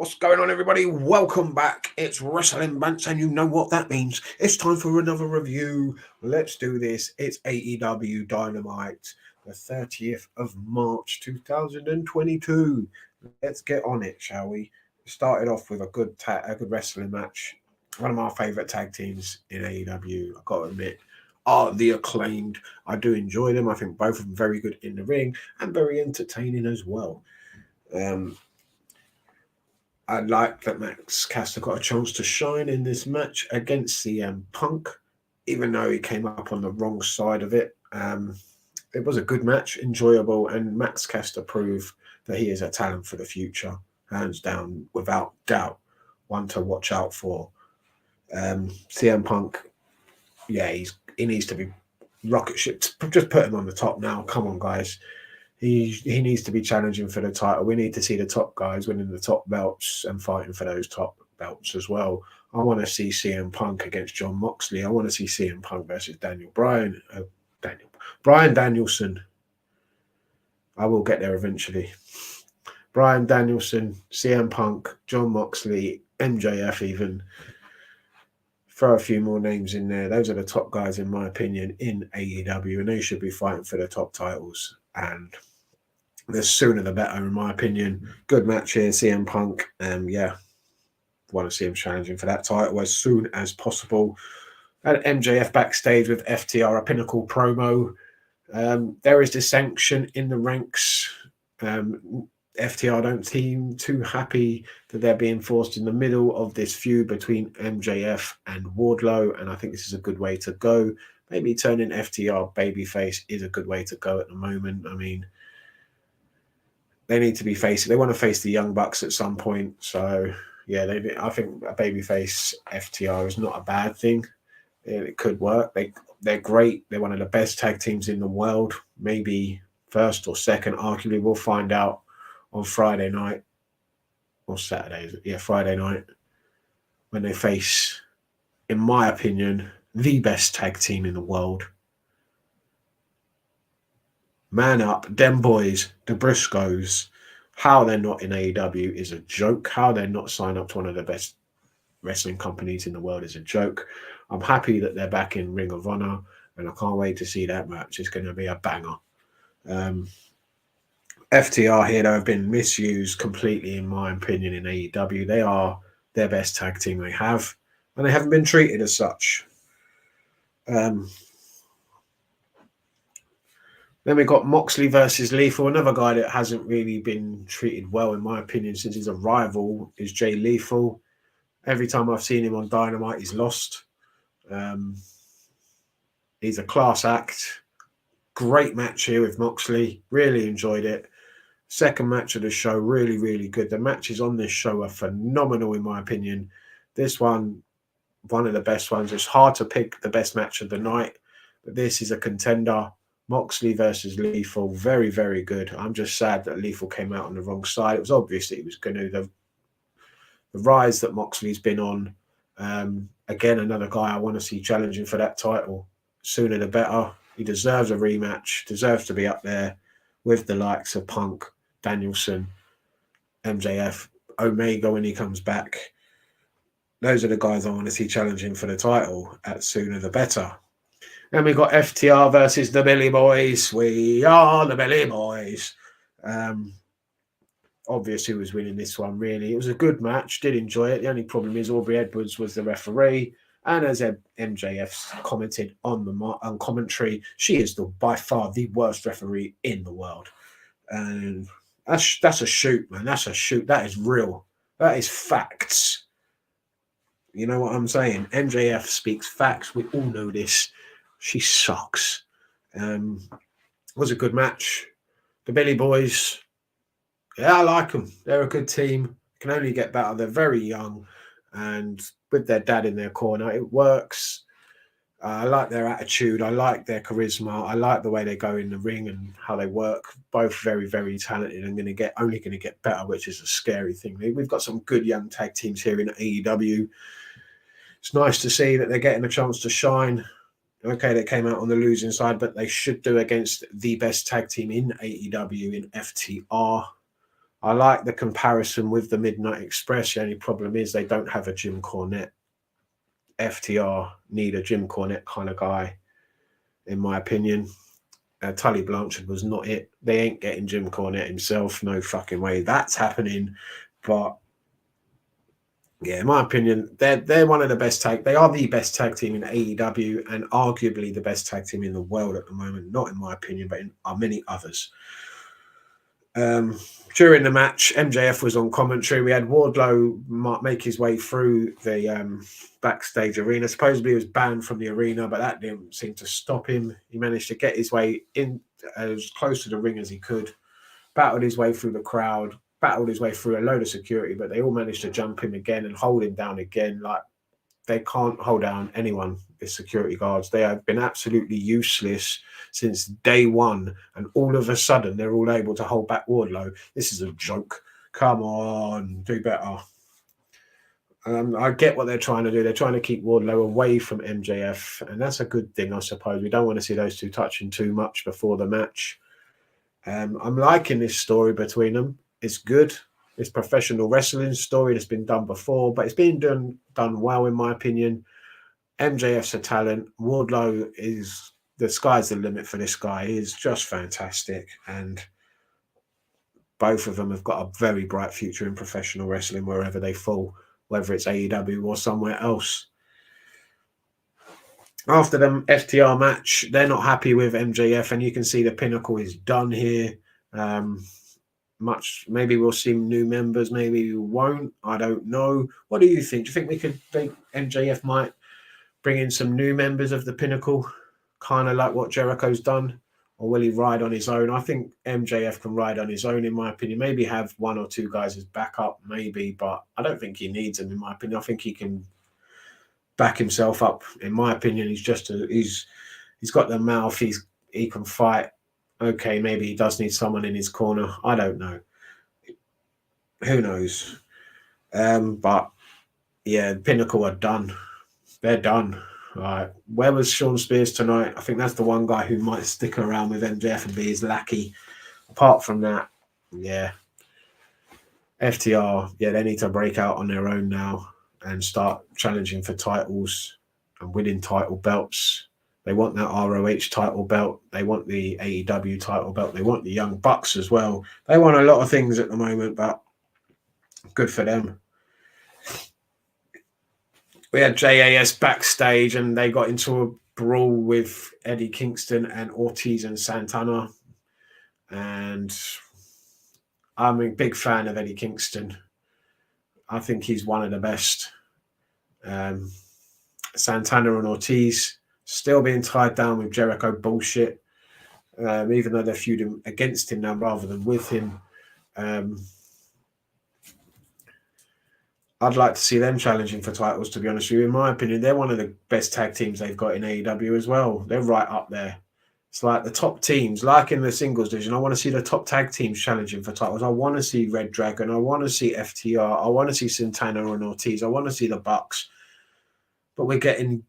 What's going on, everybody? Welcome back. It's Wrestling Bants, and you know what that means. It's time for another review. Let's do this. It's AEW Dynamite, the 30th of March 2022. Let's get on it, shall we? Started off with a good wrestling match. One of my favourite tag teams in AEW, I've got to admit, are the Acclaimed. I do enjoy them. I think both of them very good in the ring and very entertaining as well. I like that Max Caster got a chance to shine in this match against CM Punk, even though he came up on the wrong side of it. It was a good match, enjoyable, and Max Caster proved that he is a talent for the future, hands down, without doubt, one to watch out for. CM Punk, yeah, he needs to be rocket ship. Just put him on the top now. Come on, guys. He needs to be challenging for the title. We need to see the top guys winning the top belts and fighting for those top belts as well. I want to see CM Punk against John Moxley. I want to see CM Punk versus Brian Danielson. I will get there eventually. Brian Danielson, CM Punk, John Moxley, MJF even. Throw a few more names in there. Those are the top guys, in my opinion, in AEW, and they should be fighting for the top titles. And the sooner the better, in my opinion. Good match here, CM Punk. Yeah, want to see him challenging for that title as soon as possible. And MJF backstage with FTR, a pinnacle promo. There is dissension in the ranks. FTR don't seem too happy that they're being forced in the middle of this feud between MJF and Wardlow, and I think this is a good way to go. Maybe turning FTR babyface is a good way to go at the moment. I mean, they need to be facing. They want to face the Young Bucks at some point. So yeah, I think a babyface FTR is not a bad thing. It could work. They're great. They're one of the best tag teams in the world. Maybe first or second. Arguably, we'll find out on Friday night or Saturday. Yeah, Friday night when they face, in my opinion, the best tag team in the world. Man up, them boys, the Briscoes. How they're not in AEW is a joke. How they're not signed up to one of the best wrestling companies in the world is a joke. I'm happy that they're back in Ring of Honor, and I can't wait to see that match. It's going to be a banger. FTR here, though, have been misused completely, in my opinion, in AEW. They are their best tag team they have, and they haven't been treated as such. Then we got Moxley versus Lethal, another guy that hasn't really been treated well, in my opinion, since his arrival, is Jay Lethal. Every time I've seen him on Dynamite, he's lost. He's a class act. Great match here with Moxley. Really enjoyed it. Second match of the show, really, really good. The matches on this show are phenomenal, in my opinion. This one of the best ones. It's hard to pick the best match of the night, but this is a contender. Moxley versus Lethal, very, very good. I'm just sad that Lethal came out on the wrong side. It was obvious that he was going to. The rise that Moxley's been on, again, another guy I want to see challenging for that title. Sooner the better. He deserves a rematch, deserves to be up there with the likes of Punk, Danielson, MJF, Omega when he comes back. Those are the guys I want to see challenging for the title at sooner the better. Then we got FTR versus the Billy Boys. We are the Billy Boys. Obviously, was winning this one, really. It was a good match. Did enjoy it. The only problem is Aubrey Edwards was the referee. And as MJF commented on commentary, she is by far the worst referee in the world. And that's a shoot, man. That's a shoot. That is real. That is facts. You know what I'm saying? MJF speaks facts. We all know this. She sucks. It was a good match. The Billy Boys, yeah, I like them. They're a good team. Can only get better. They're very young, and with their dad in their corner, it works. I like their attitude. I like their charisma. I like the way they go in the ring and how they work. Both very, very talented and only going to get better, which is a scary thing. We've got some good young tag teams here in AEW. It's nice to see that they're getting a chance to shine. Okay, they came out on the losing side, but they should do against the best tag team in AEW in FTR. I like the comparison with the Midnight Express. The only problem is they don't have a Jim Cornette. FTR need a Jim Cornette kind of guy, in my opinion. Tully Blanchard was not it. They ain't getting Jim Cornette himself. No fucking way that's happening. But yeah, in my opinion, they're one of the best tag. They are the best tag team in AEW and arguably the best tag team in the world at the moment. Not in my opinion, but in many others. During the match, MJF was on commentary. We had Wardlow make his way through the backstage arena. Supposedly he was banned from the arena, but that didn't seem to stop him. He managed to get his way in as close to the ring as he could, battled his way through the crowd, battled his way through a load of security, but they all managed to jump him again and hold him down again. Like, they can't hold down anyone, the security guards. They have been absolutely useless since day one, and all of a sudden they're all able to hold back Wardlow. This is a joke. Come on, do better. I get what they're trying to do. They're trying to keep Wardlow away from MJF, and that's a good thing, I suppose. We don't want to see those two touching too much before the match. I'm liking this story between them. It's good. It's professional wrestling story that's been done before, but it's been done well, in my opinion. MJF's a talent. Wardlow is, the sky's the limit for this guy. He is just fantastic. And both of them have got a very bright future in professional wrestling wherever they fall, whether it's AEW or somewhere else. After the FTR match, they're not happy with MJF, and you can see the Pinnacle is done here. Maybe we'll see new members, maybe we won't. I don't know. What do you think? Do you think we could think MJF might bring in some new members of the Pinnacle, kind of like what Jericho's done? Or will he ride on his own? I think MJF can ride on his own, in my opinion. Maybe have one or two guys as backup, maybe, but I don't think he needs them, in my opinion. I think he can back himself up. In my opinion, he's got the mouth. He can fight. Okay, maybe he does need someone in his corner. I don't know. Who knows? But yeah, Pinnacle are done. They're done. Right. Where was Sean Spears tonight? I think that's the one guy who might stick around with MJF and be his lackey. Apart from that, yeah. FTR, yeah, they need to break out on their own now and start challenging for titles and winning title belts. They want that ROH title belt. They want the AEW title belt. They want the Young Bucks as well. They want a lot of things at the moment, but good for them. We had JAS backstage, and they got into a brawl with Eddie Kingston and Ortiz and Santana. And I'm a big fan of Eddie Kingston. I think he's one of the best. Santana and Ortiz still being tied down with Jericho bullshit, even though they're feuding against him now rather than with him. I'd like to see them challenging for titles, to be honest with you. In my opinion, they're one of the best tag teams they've got in AEW as well. They're right up there. It's like the top teams, like in the singles division. I want to see the top tag teams challenging for titles. I want to see Red Dragon. I want to see FTR. I want to see Santana and Ortiz. I want to see the Bucks. But we're getting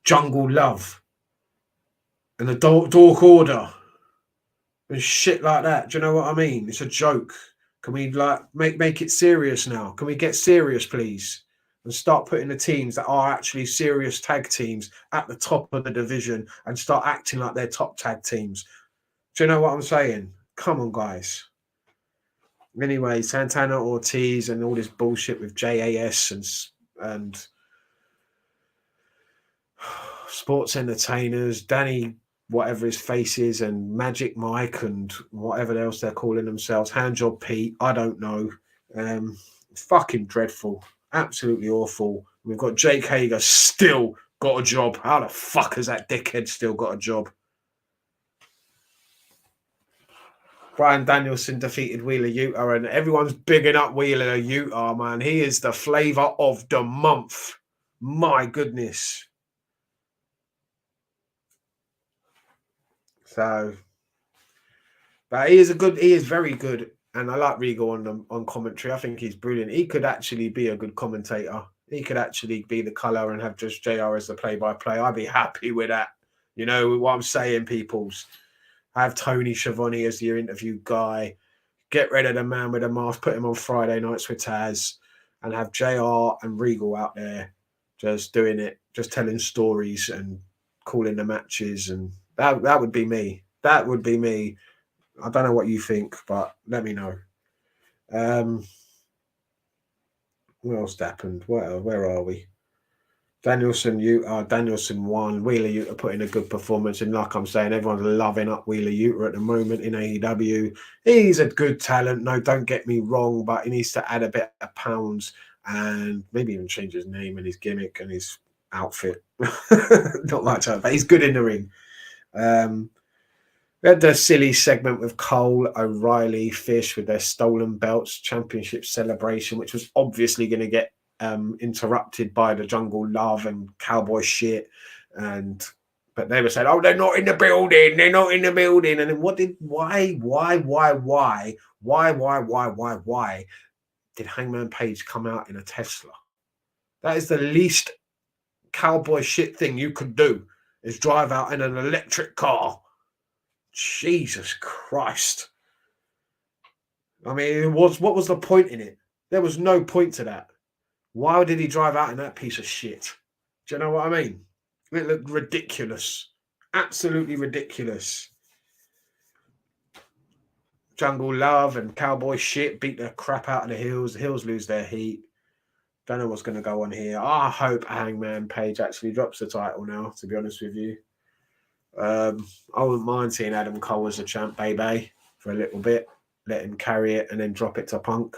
Jungle Love and the Dark Order and shit like that. Do you know what I mean? It's a joke. Can we make it serious now? Can we get serious, please? And start putting the teams that are actually serious tag teams at the top of the division and start acting like they're top tag teams. Do you know what I'm saying? Come on, guys. Anyway, Santana Ortiz and all this bullshit with JAS and sports entertainers, Danny, whatever his face is, and Magic Mike and whatever else they're calling themselves, Handjob Pete, I don't know. Fucking dreadful. Absolutely awful. We've got Jake Hager still got a job. How the fuck has that dickhead still got a job? Bryan Danielson defeated Wheeler Yuta, and everyone's bigging up Wheeler Yuta, man. He is the flavour of the month. My goodness. So, but he is very good, and I like Regal on commentary. I think he's brilliant. He could actually be a good commentator. He could actually be the colour and have just JR as the play-by-play. I'd be happy with that. You know what I'm saying, peoples? Have Tony Schiavone as your interview guy. get rid of the man with the mask, put him on Friday nights with Taz, and have JR and Regal out there just doing it, just telling stories and calling the matches. And that would be me. That would be me. I don't know what you think, but let me know. What else happened? Where are we? Danielson won. Wheeler Yuta put in a good performance. And like I'm saying, everyone's loving up Wheeler Yuta at the moment in AEW. He's a good talent. No, don't get me wrong, but he needs to add a bit of pounds and maybe even change his name and his gimmick and his outfit. Not much, but he's good in the ring. We had the silly segment with Cole, O'Reilly, Fish with their stolen belts championship celebration, which was obviously going to get interrupted by the Jungle Love and Cowboy shit. But they were saying, oh, they're not in the building. They're not in the building. And then why did Hangman Page come out in a Tesla? That is the least cowboy shit thing you could do, is drive out in an electric car. Jesus Christ. I mean, what was the point in it? There was no point to that. Why did he drive out in that piece of shit? Do you know what I mean? It looked ridiculous. Absolutely ridiculous. Jungle Love and Cowboy shit beat the crap out of the Heels. The Heels lose their heat. Don't know what's going to go on here. I hope Hangman Page actually drops the title now, to be honest with you. I wouldn't mind seeing Adam Cole as a champ, baby, for a little bit. Let him carry it and then drop it to Punk.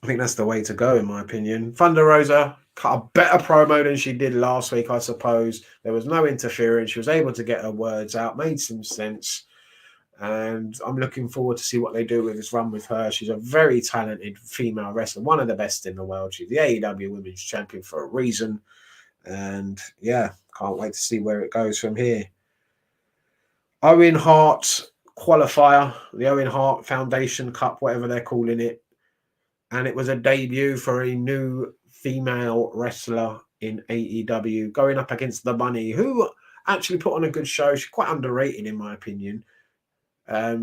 I think that's the way to go, in my opinion. Thunder Rosa cut a better promo than she did last week, I suppose. There was no interference. She was able to get her words out, made some sense. And I'm looking forward to see what they do with this run with her. She's a very talented female wrestler, one of the best in the world. She's the AEW Women's Champion for a reason. And yeah, can't wait to see where it goes from here. Owen Hart qualifier, the Owen Hart Foundation Cup, whatever they're calling it. And it was a debut for a new female wrestler in AEW going up against the Bunny, who actually put on a good show. She's quite underrated, in my opinion. Yeah,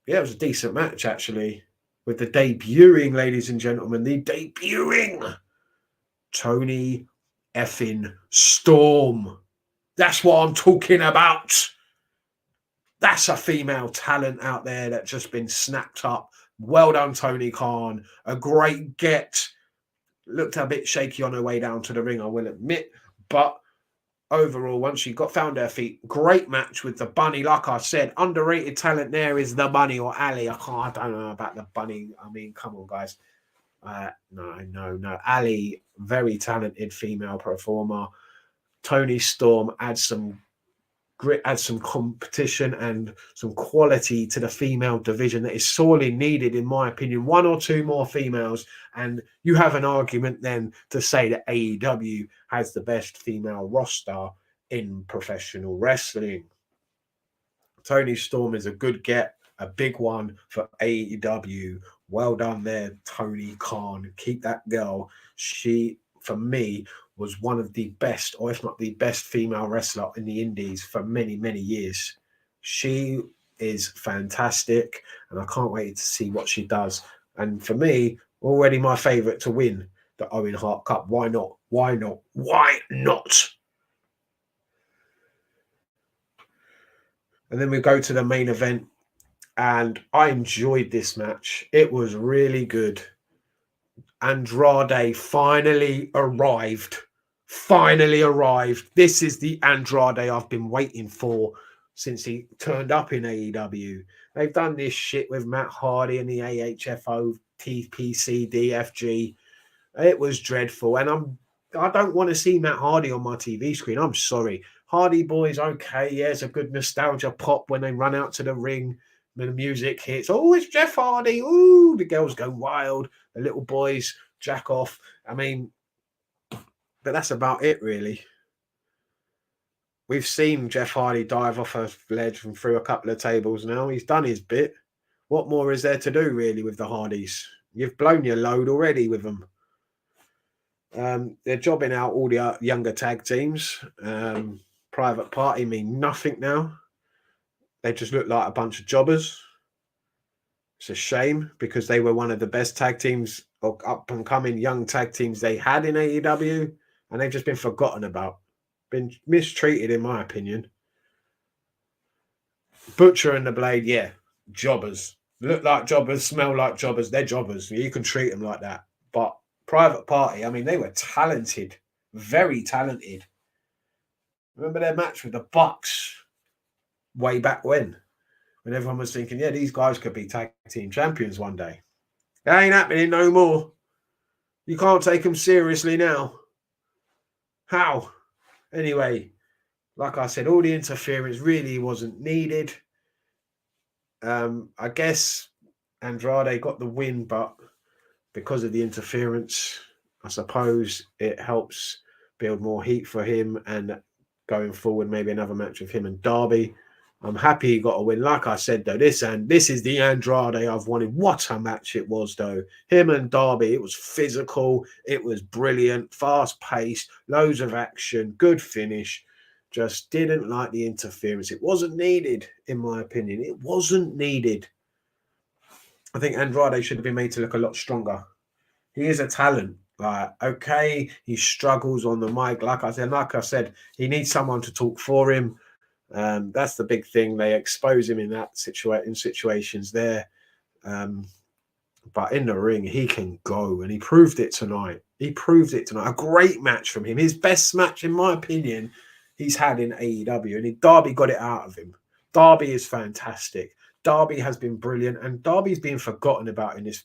it was a decent match, actually, with the debuting, ladies and gentlemen, the debuting Toni effing Storm. That's what I'm talking about. That's a female talent out there that's just been snapped up. Well done, Tony Khan. A great get. Looked a bit shaky on her way down to the ring, I will admit. But overall, once she found her feet, great match with the Bunny. Like I said, underrated talent there is the Bunny or Ali. I don't know about the Bunny. I mean, come on, guys. No. Ali, very talented female performer. Toni Storm adds some grit, adds some competition and some quality to the female division that is sorely needed, in my opinion. One or two more females, and you have an argument then to say that AEW has the best female roster in professional wrestling. Toni Storm is a good get, a big one for AEW. Well done there, Tony Khan. Keep that girl. She, for me, was one of the best, or if not the best, female wrestler in the indies for many, many years. She is fantastic, and I can't wait to see what she does. And for me, already my favourite to win the Owen Hart Cup. Why not? Why not? Why not? And then we go to the main event, and I enjoyed this match. It was really good. Andrade finally arrived. This is the Andrade I've been waiting for since he turned up in AEW. They've done this shit with Matt Hardy and the AHFO, TPC, DFG. It was dreadful. And I don't want to see Matt Hardy on my TV screen. I'm sorry. Hardy Boys, okay, yeah, it's a good nostalgia pop when they run out to the ring. When the music hits, oh, it's Jeff Hardy. Ooh, the girls go wild. The little boys jack off. I mean, but that's about it, really. We've seen Jeff Hardy dive off a ledge and through a couple of tables now. He's done his bit. What more is there to do, really, with the Hardys? You've blown your load already with them. They're jobbing out all the younger tag teams. Private Party mean nothing now. They just look like a bunch of jobbers. It's a shame because they were one of the best tag teams or up-and-coming young tag teams they had in AEW, and they've just been forgotten about. Been mistreated, in my opinion. Butcher and the Blade, yeah, jobbers. Look like jobbers, smell like jobbers. They're jobbers. You can treat them like that. But Private Party, I mean, they were talented. Very talented. Remember their match with the Bucks way back when everyone was thinking, yeah, these guys could be tag team champions one day. That ain't happening no more. You can't take them seriously now. How? Anyway, like I said, all the interference really wasn't needed. I guess Andrade got the win, but because of the interference, I suppose it helps build more heat for him, and going forward, maybe another match with him and Darby. I'm happy he got a win. Like I said, though, this is the Andrade I've wanted. What a match it was, though. Him and Darby, it was physical. It was brilliant, fast-paced, loads of action, good finish. Just didn't like the interference. It wasn't needed, in my opinion. It wasn't needed. I think Andrade should have been made to look a lot stronger. He is a talent. Like, okay, he struggles on the mic. Like I said, he needs someone to talk for him. That's the big thing. They expose him in that situations there. But in the ring, he can go, and he proved it tonight. A great match from him. His best match, in my opinion, he's had in AEW, and Darby got it out of him. Darby is fantastic. Darby has been brilliant, and Darby's being forgotten about in this.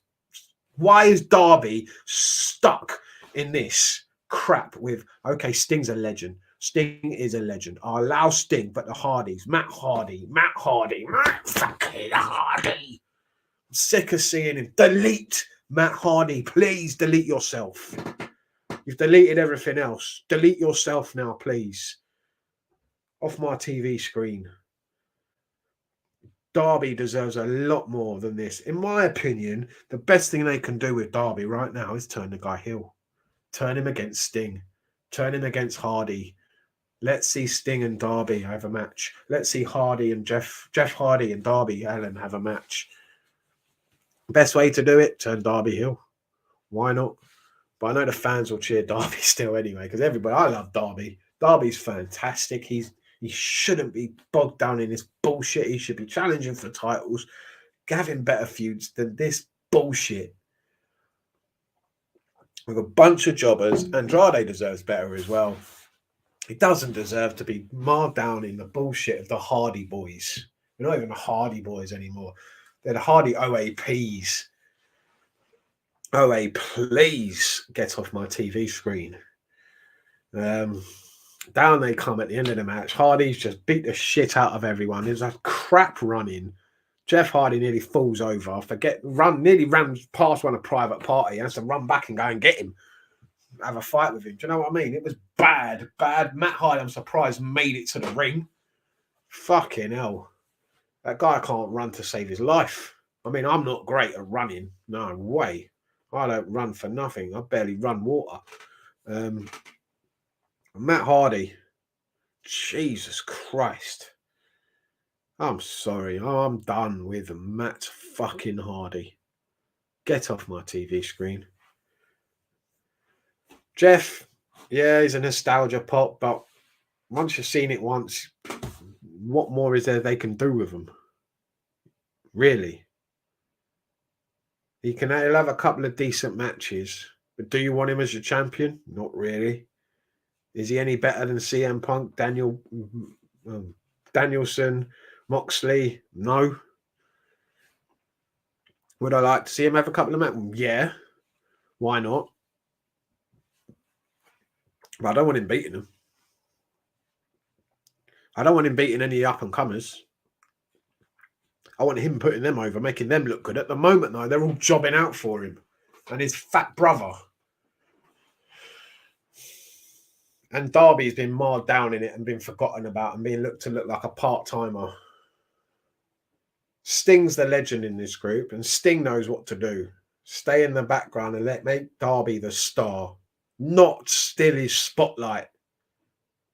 Why is Darby stuck in this crap with, okay, Sting's a legend. Sting is a legend. I'll allow Sting, but the Hardys, Matt fucking Hardy. I'm sick of seeing him. Delete Matt Hardy. Please delete yourself. You've deleted everything else. Delete yourself now, please. Off my TV screen. Darby deserves a lot more than this. In my opinion, the best thing they can do with Darby right now is turn the guy heel. Turn him against Sting. Turn him against Hardy. Let's see Sting and Darby have a match. Let's see Hardy and Jeff Hardy and Darby Allin have a match. Best way to do it, turn Darby heel. Why not? But I know the fans will cheer Darby still anyway, because I love Darby. Darby's fantastic. He shouldn't be bogged down in this bullshit. He should be challenging for titles, having better feuds than this bullshit. With a bunch of jobbers. Andrade deserves better as well. He doesn't deserve to be marred down in the bullshit of the Hardy Boys. They're not even the Hardy Boys anymore. They're the Hardy OAPs. OA, please get off my TV screen. Down they come at the end of the match. Hardy's just beat the shit out of everyone. There's a crap running. Jeff Hardy nearly falls over. Nearly ran past one of Private Party. He has to run back and go and get him. Have a fight with him. Do you know what I mean? It was bad. Matt Hardy, I'm surprised, made it to the ring. Fucking hell. That guy can't run to save his life. I mean, I'm not great at running. No way. I don't run for nothing. I barely run water. Matt Hardy. Jesus Christ. I'm sorry. I'm done with Matt fucking Hardy. Get off my TV screen. Jeff, yeah, he's a nostalgia pop, but once you've seen it once, what more is there they can do with him? Really? He'll have a couple of decent matches, but do you want him as your champion? Not really. Is he any better than CM Punk, Danielson, Moxley? No. Would I like to see him have a couple of matches? Yeah. Why not? But I don't want him beating them. I don't want him beating any up-and-comers. I want him putting them over, making them look good. At the moment, though, they're all jobbing out for him. And his fat brother. And Darby's been marred down in it and been forgotten about and being looked like a part-timer. Sting's the legend in this group, and Sting knows what to do. Stay in the background and make Darby the star. Not steal his spotlight.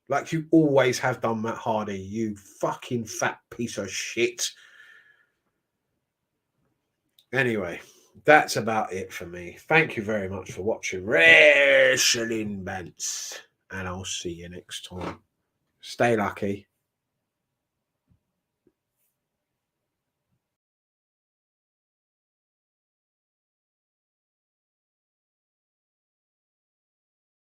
Like you always have done, Matt Hardy. You fucking fat piece of shit. Anyway, that's about it for me. Thank you very much for watching Wrestling Bants, and I'll see you next time. Stay lucky.